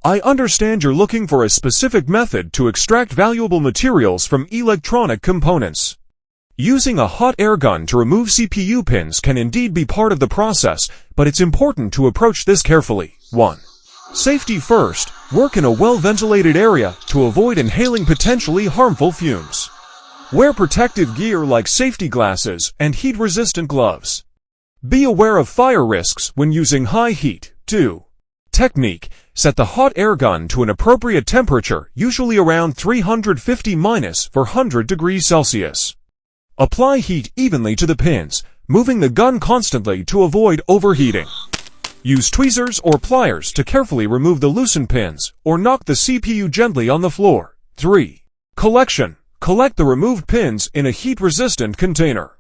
I understand you're looking for a specific method to extract valuable materials from electronic components. Using a hot air gun to remove CPU pins can indeed be part of the process, but it's important to approach this carefully. 1. Safety first. Work in a well-ventilated area to avoid inhaling potentially harmful fumes. Wear protective gear like safety glasses and heat-resistant gloves. Be aware of fire risks when using high heat. 2. Technique. Set the hot air gun to an appropriate temperature, usually around 350-400 degrees Celsius. Apply heat evenly to the pins, moving the gun constantly to avoid overheating. Use tweezers or pliers to carefully remove the loosened pins, or knock the CPU gently on the floor. 3. Collection. Collect the removed pins in a heat-resistant container.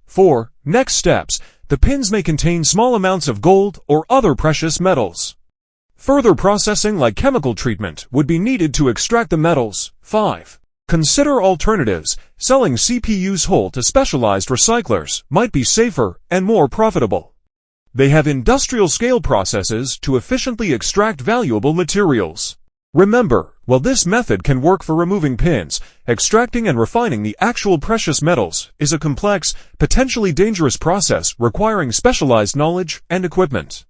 4. Next steps. The pins may contain small amounts of gold or other precious metals. Further processing like chemical treatment would be needed to extract the metals. 5. Consider alternatives. Selling CPUs whole to specialized recyclers might be safer and more profitable. They have industrial-scale processes to efficiently extract valuable materials. Remember, while this method can work for removing pins, extracting and refining the actual precious metals is a complex, potentially dangerous process requiring specialized knowledge and equipment.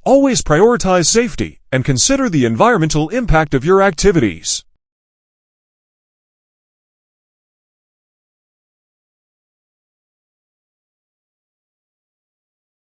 Always prioritize safety and consider the environmental impact of your activities.